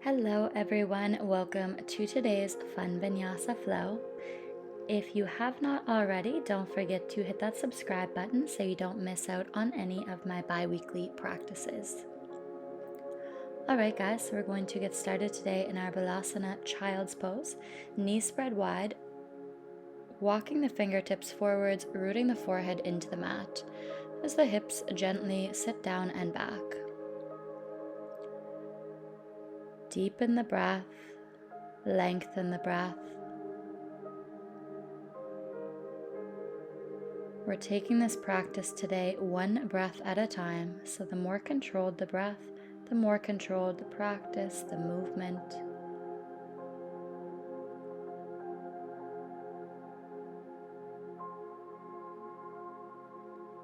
Hello everyone, welcome to today's fun Vinyasa flow. If you have not already, don't forget to hit that subscribe button so you don't miss out on any of my bi-weekly practices. Alright guys, so we're going to get started today in our Vinyasa child's pose. Knees spread wide, walking the fingertips forwards, rooting the forehead into the mat as the hips gently sit down and back. Deepen the breath, lengthen the breath. We're taking this practice today one breath at a time, so the more controlled the breath, the more controlled the practice, the movement.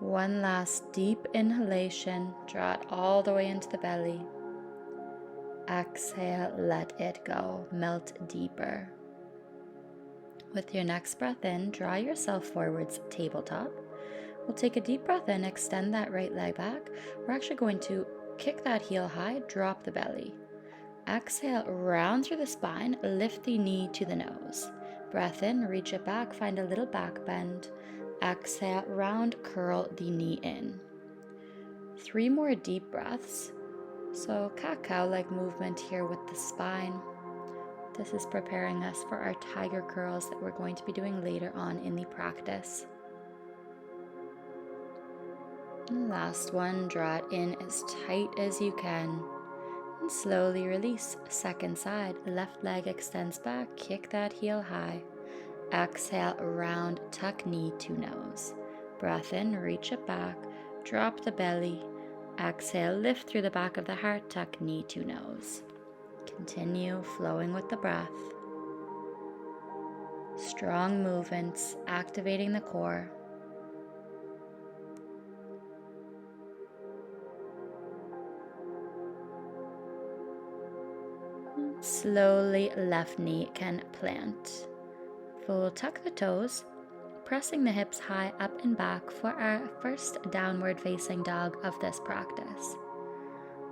One last deep inhalation, draw it all the way into the belly. Exhale, let it go, melt deeper. With your next breath in, draw yourself forwards, tabletop. We'll take a deep breath in, extend that right leg back. We're actually going to kick that heel high, drop the belly. Exhale, round through the spine, lift the knee to the nose. Breath in, reach it back, find a little back bend. Exhale, round, curl the knee in. 3 more deep breaths. So cat-cow-like movement here with the spine. This is preparing us for our tiger curls that we're going to be doing later on in the practice. And last one, draw it in as tight as you can. And slowly release. Second side, left leg extends back, kick that heel high. Exhale, round, tuck knee to nose. Breath in, reach it back, drop the belly. Exhale, lift through the back of the heart, tuck knee to nose. Continue flowing with the breath. Strong movements, activating the core. Slowly, left knee can plant. We'll tuck the toes, pressing the hips high up and back for our first downward facing dog of this practice.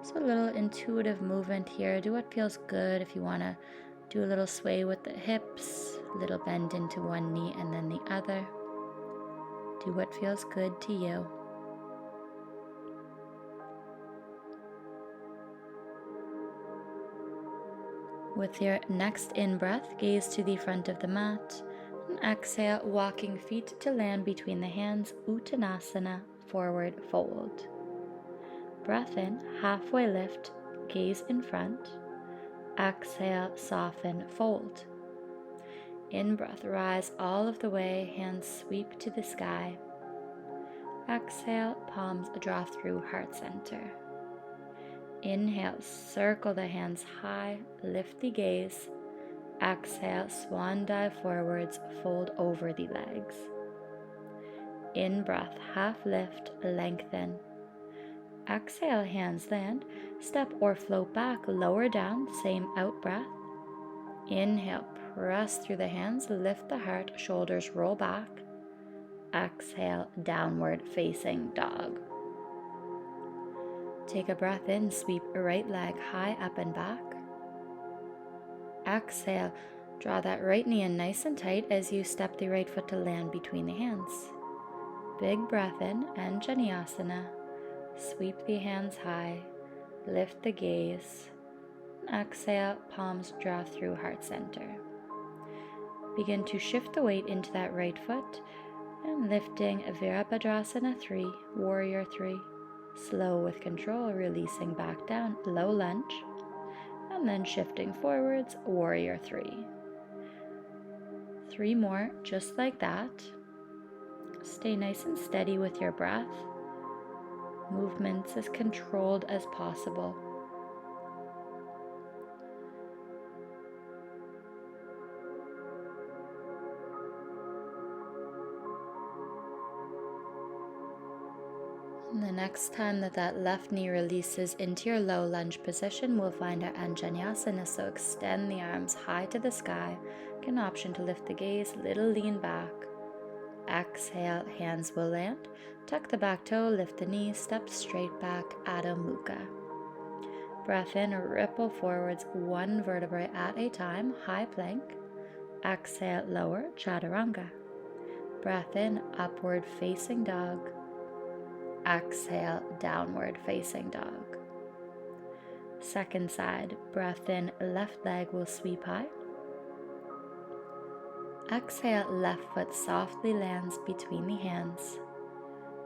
So a little intuitive movement here. Do what feels good. If you want to do a little sway with the hips, a little bend into one knee and then the other. Do what feels good to you. With your next in-breath, gaze to the front of the mat. And exhale, walking feet to land between the hands, Uttanasana, forward fold. Breath in, halfway lift, gaze in front. Exhale, soften, fold. In-breath, rise all of the way, hands sweep to the sky. Exhale, palms draw through heart center. Inhale, circle the hands high, lift the gaze. Exhale, swan dive forwards, fold over the legs. In breath, half lift, lengthen. Exhale, hands land, step or float back, lower down, same out breath. Inhale, press through the hands, lift the heart, shoulders roll back. Exhale, downward facing dog. Take a breath in, sweep right leg high up and back. Exhale, draw that right knee in nice and tight as you step the right foot to land between the hands. Big breath in, Vinyasa. Sweep the hands high, lift the gaze. Exhale, palms draw through heart center. Begin to shift the weight into that right foot and lifting Virabhadrasana 3, Warrior 3. Slow with control, releasing back down, low lunge, and then shifting forwards, Warrior 3. 3 more, just like that. Stay nice and steady with your breath. Movements as controlled as possible. And the next time that left knee releases into your low lunge position, we'll find our Anjaneyasana, so extend the arms high to the sky. Get an option to lift the gaze, little lean back. Exhale, hands will land. Tuck the back toe, lift the knee, step straight back, Adho Mukha. Breath in, ripple forwards, one vertebrae at a time, high plank. Exhale, lower, chaturanga. Breath in, upward facing dog. Exhale, downward facing dog. Second side, breath in, left leg will sweep high. Exhale, left foot softly lands between the hands.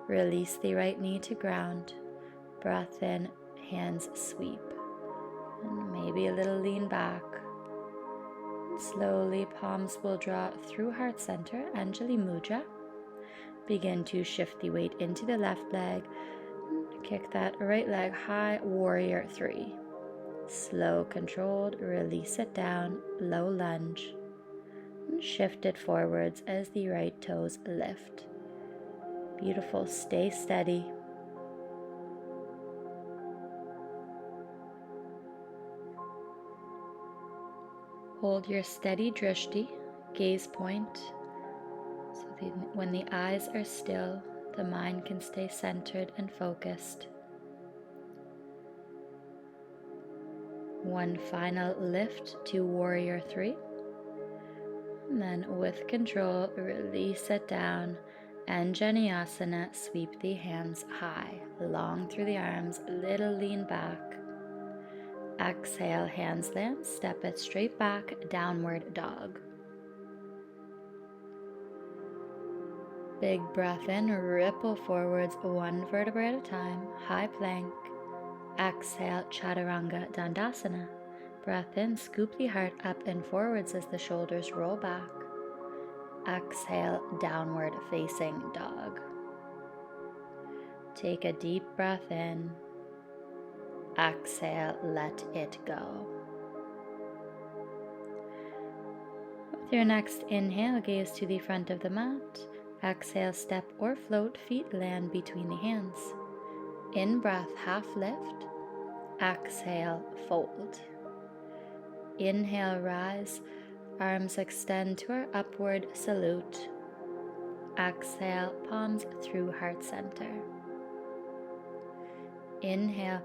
Release the right knee to ground. Breath in, hands sweep. And maybe a little lean back. Slowly, palms will draw through heart center, Anjali Mudra. Begin to shift the weight into the left leg. Kick that right leg high, warrior 3. Slow, controlled, release it down, low lunge. And shift it forwards as the right toes lift. Beautiful, stay steady. Hold your steady drishti, gaze point, so that when the eyes are still, the mind can stay centered and focused. One final lift to warrior 3. And then with control, release it down. Vinyasa, sweep the hands high, long through the arms, little lean back. Exhale, hands land, step it straight back, downward dog. Big breath in, ripple forwards, one vertebrae at a time, high plank. Exhale, chaturanga dandasana. Breath in, scoop the heart up and forwards as the shoulders roll back. Exhale, downward facing dog. Take a deep breath in. Exhale, let it go. With your next inhale, gaze to the front of the mat. Exhale, step or float, feet land between the hands. In breath, half lift. Exhale, fold. Inhale, rise. Arms extend to our upward salute. Exhale, palms through heart center. Inhale,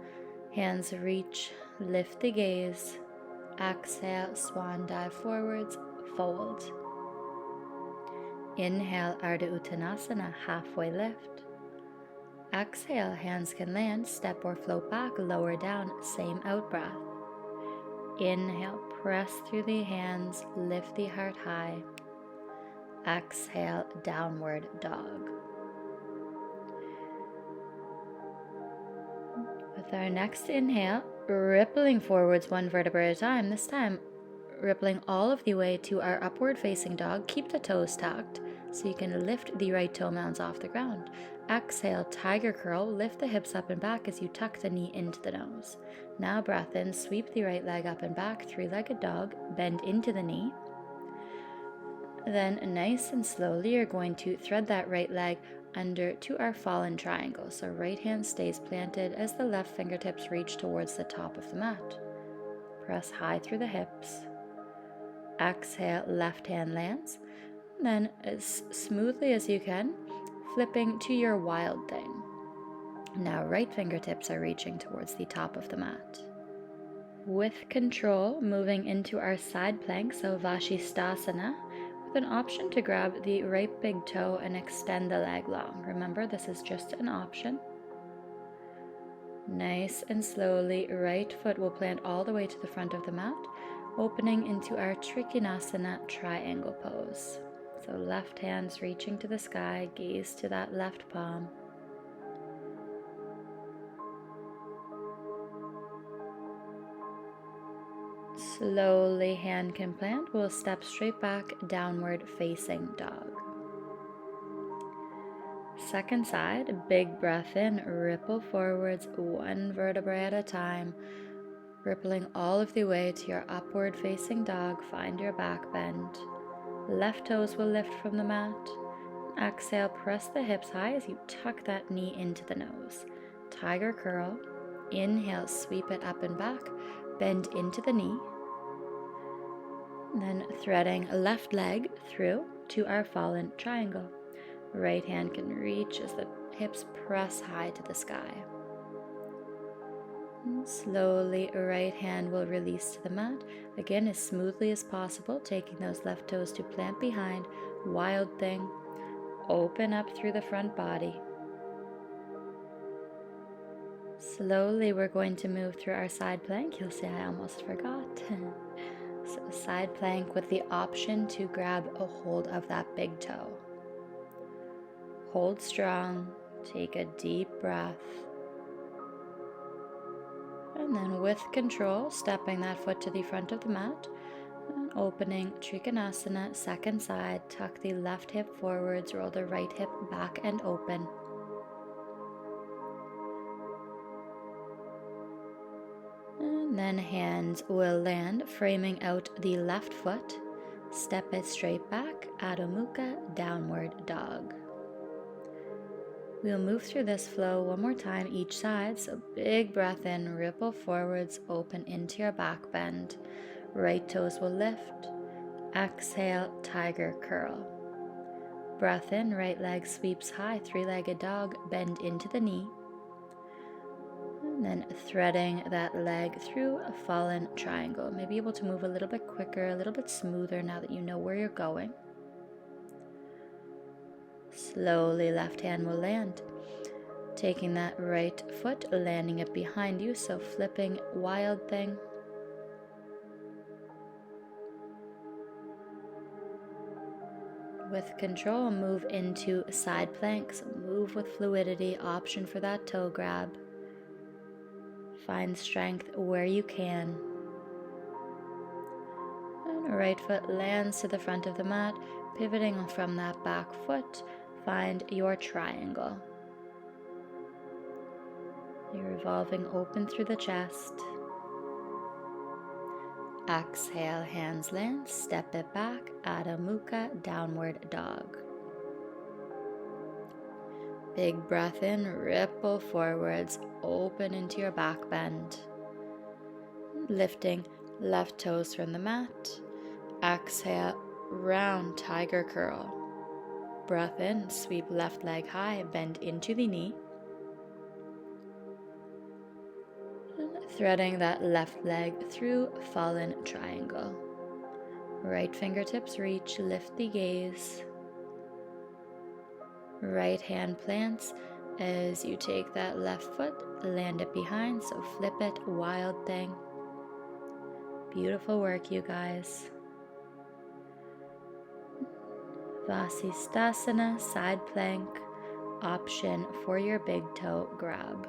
hands reach, lift the gaze. Exhale, swan dive forwards, fold. Inhale, Ardha Uttanasana, halfway lift. Exhale, hands can land, step or float back, lower down, same out breath. Inhale, press through the hands, lift the heart high. Exhale, downward dog. With our next inhale, rippling forwards one vertebra at a time, this time rippling all of the way to our upward facing dog. Keep the toes tucked so you can lift the right toe mounds off the ground. Exhale, tiger curl, lift the hips up and back as you tuck the knee into the nose. Now breath in, sweep the right leg up and back, three-legged dog, bend into the knee. Then nice and slowly you're going to thread that right leg under to our fallen triangle. So right hand stays planted as the left fingertips reach towards the top of the mat. Press high through the hips. Exhale, left hand lands. Then as smoothly as you can, flipping to your wild thing. Now right fingertips are reaching towards the top of the mat. With control, moving into our side plank, so Vashisthasana, with an option to grab the right big toe and extend the leg long. Remember, this is just an option. Nice and slowly, right foot will plant all the way to the front of the mat, opening into our Trikonasana triangle pose. So left hand's reaching to the sky, gaze to that left palm. Slowly, hand can plant. We'll step straight back, downward facing dog. Second side, big breath in, ripple forwards, one vertebrae at a time, rippling all of the way to your upward facing dog. Find your back bend. Left toes will lift from the mat. Exhale, press the hips high as you tuck that knee into the nose. Tiger curl. Inhale, sweep it up and back, bend into the knee. Then threading left leg through to our fallen triangle. Right hand can reach as the hips press high to the sky. And slowly, right hand will release to the mat. Again, as smoothly as possible, taking those left toes to plant behind. Wild thing. Open up through the front body. Slowly, we're going to move through our side plank. You'll see I almost forgot. So side plank with the option to grab a hold of that big toe. Hold strong. Take a deep breath. And then with control, stepping that foot to the front of the mat. And opening Trikonasana, second side. Tuck the left hip forwards. Roll the right hip back and open. And then hands will land, framing out the left foot. Step it straight back, Adho Mukha, downward dog. We'll move through this flow one more time each side. So big breath in, ripple forwards, open into your back bend. Right toes will lift. Exhale, tiger curl. Breath in, right leg sweeps high, three-legged dog, bend into the knee. And then threading that leg through a fallen triangle. Maybe able to move a little bit quicker, a little bit smoother now that you know where you're going. Slowly, left hand will land. Taking that right foot, landing it behind you, so flipping wild thing. With control, move into side planks. Move with fluidity, option for that toe grab. Find strength where you can. And right foot lands to the front of the mat, pivoting from that back foot. Find your triangle. You're revolving open through the chest. Exhale, hands land, step it back, Adho Mukha, downward dog. Big breath in, ripple forwards, open into your back bend. Lifting left toes from the mat. Exhale, round tiger curl. Breath in, sweep left leg high, bend into the knee. Threading that left leg through fallen triangle. Right fingertips reach, lift the gaze. Right hand plants as you take that left foot, land it behind, so flip it, wild thing. Beautiful work, you guys. Vasisthasana, side plank, option for your big toe grab.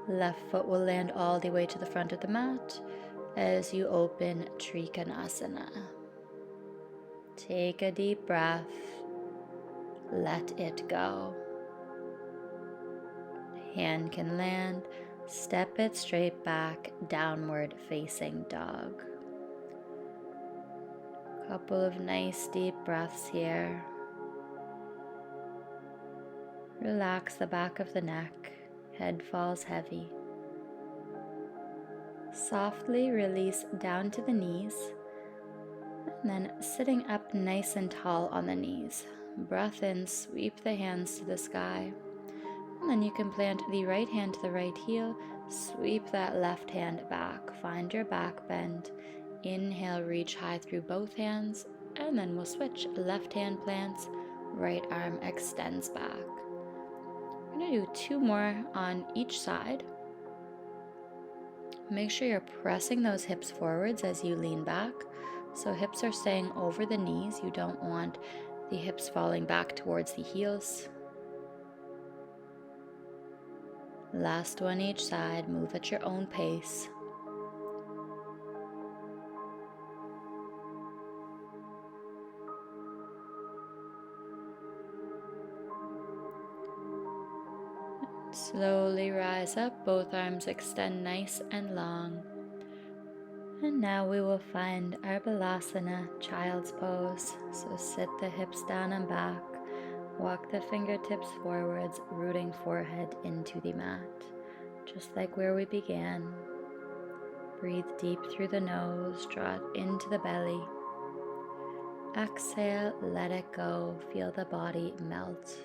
Left foot will land all the way to the front of the mat as you open Trikonasana. Take a deep breath. Let it go. Hand can land. Step it straight back, downward facing dog. Couple of nice deep breaths here. Relax the back of the neck. Head falls heavy. Softly release down to the knees, and then sitting up nice and tall on the knees. Breath in, sweep the hands to the sky, and then you can plant the right hand to the right heel, sweep that left hand back, find your back bend. Inhale, reach high through both hands, and then we'll switch. Left hand plants, right arm extends back. We're going to do 2 more on each side. Make sure you're pressing those hips forwards as you lean back. So hips are staying over the knees. You don't want the hips falling back towards the heels. Last one each side. Move at your own pace. Slowly rise up, both arms extend nice and long. And now we will find our Balasana, child's pose. So sit the hips down and back, walk the fingertips forwards, rooting forehead into the mat. Just like where we began. Breathe deep through the nose, draw it into the belly. Exhale, let it go. Feel the body melt.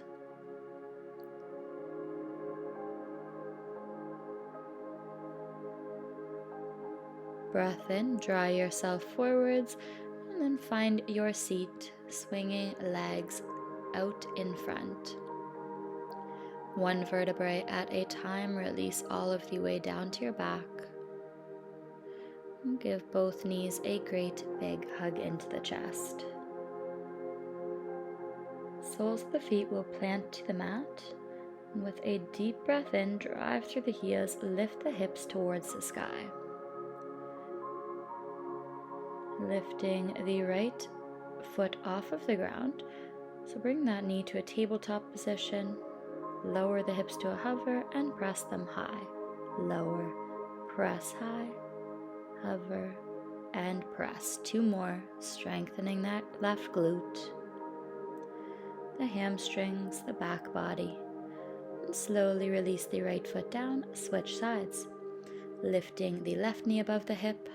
Breath in, draw yourself forwards, and then find your seat, swinging legs out in front. One vertebrae at a time, release all of the way down to your back. And give both knees a great big hug into the chest. Soles of the feet will plant to the mat, and with a deep breath in, drive through the heels, lift the hips towards the sky. Lifting the right foot off of the ground, so bring that knee to a tabletop position, lower the hips to a hover and press them high. Lower, press high, hover, and press. 2 more, strengthening that left glute, the hamstrings, the back body, and slowly release the right foot down, switch sides. Lifting the left knee above the hip,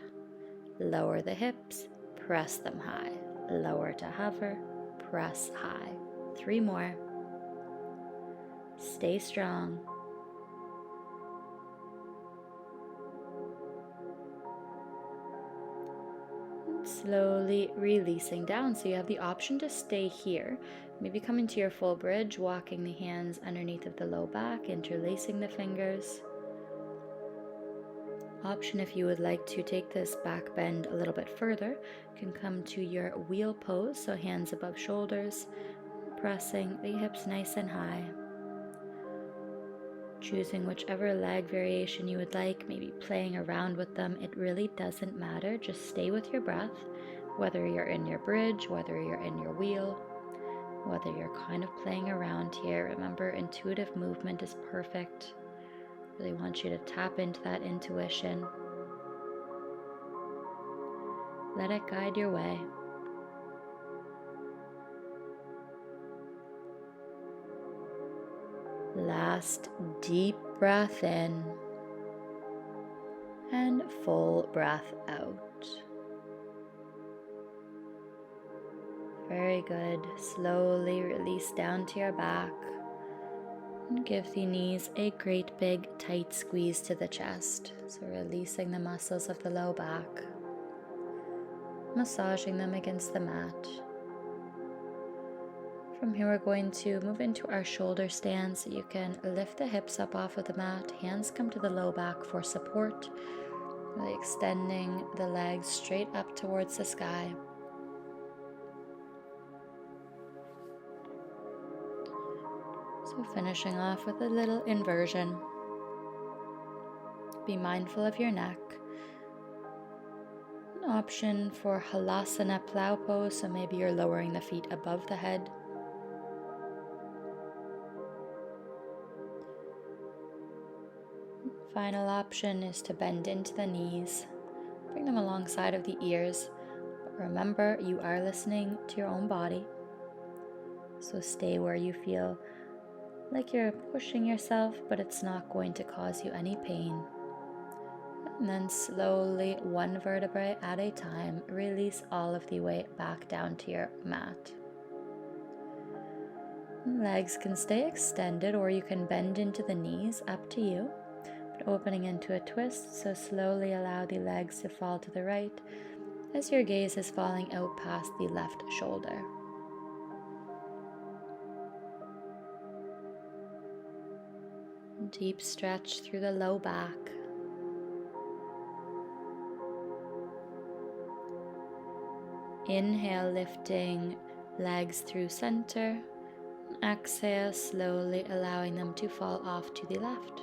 lower the hips, press them high, lower to hover, press high. 3 more. Stay strong. And slowly releasing down, so you have the option to stay here. Maybe come into your full bridge, walking the hands underneath of the low back, interlacing the fingers. Option, if you would like to take this back bend a little bit further, you can come to your wheel pose, so hands above shoulders, pressing the hips nice and high. Choosing whichever leg variation you would like, maybe playing around with them, it really doesn't matter. Just stay with your breath, whether you're in your bridge, whether you're in your wheel, whether you're kind of playing around here. Remember, intuitive movement is perfect. Really want you to tap into that intuition. Let it guide your way. Last deep breath in and full breath out. Very good. Slowly release down to your back and give the knees a great big tight squeeze to the chest. So releasing the muscles of the low back, massaging them against the mat. From here, we're going to move into our shoulder stand, so you can lift the hips up off of the mat, hands come to the low back for support, really extending the legs straight up towards the sky. So finishing off with a little inversion. Be mindful of your neck. An option for halasana plow pose, so maybe you're lowering the feet above the head. Final option is to bend into the knees, bring them alongside of the ears, but remember, you are listening to your own body, so stay where you feel like you're pushing yourself, but it's not going to cause you any pain. And then slowly, one vertebrae at a time, release all of the weight back down to your mat. Legs can stay extended, or you can bend into the knees, up to you. Opening into a twist, so slowly allow the legs to fall to the right as your gaze is falling out past the left shoulder. Deep stretch through the low back. Inhale, lifting legs through center. Exhale, slowly allowing them to fall off to the left.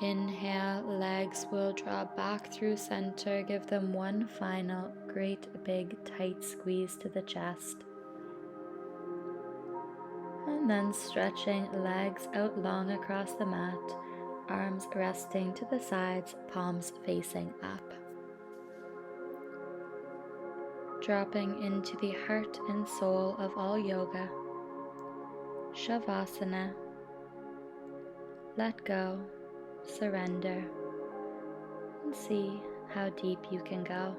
Inhale, legs will draw back through center. Give them one final great big tight squeeze to the chest. And then stretching legs out long across the mat. arms resting to the sides, palms facing up. Dropping into the heart and soul of all yoga. Shavasana. Let go, surrender, and see how deep you can go.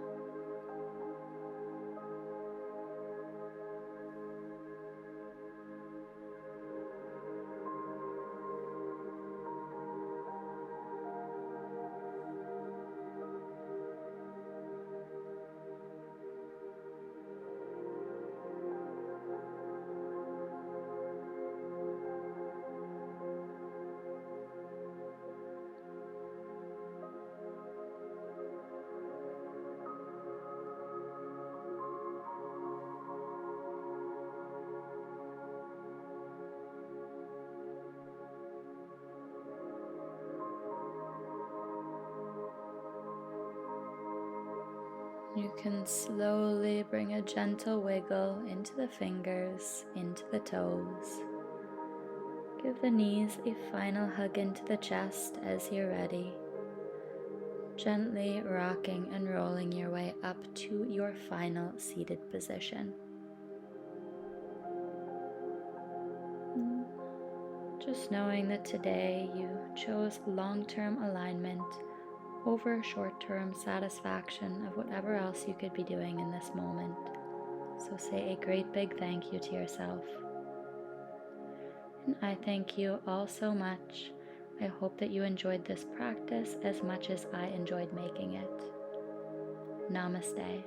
You can slowly bring a gentle wiggle into the fingers, into the toes. Give the knees a final hug into the chest as you're ready. Gently rocking and rolling your way up to your final seated position. Just knowing that today you chose long-term alignment over short-term satisfaction of whatever else you could be doing in this moment. So say a great big thank you to yourself. And I thank you all so much. I hope that you enjoyed this practice as much as I enjoyed making it. Namaste.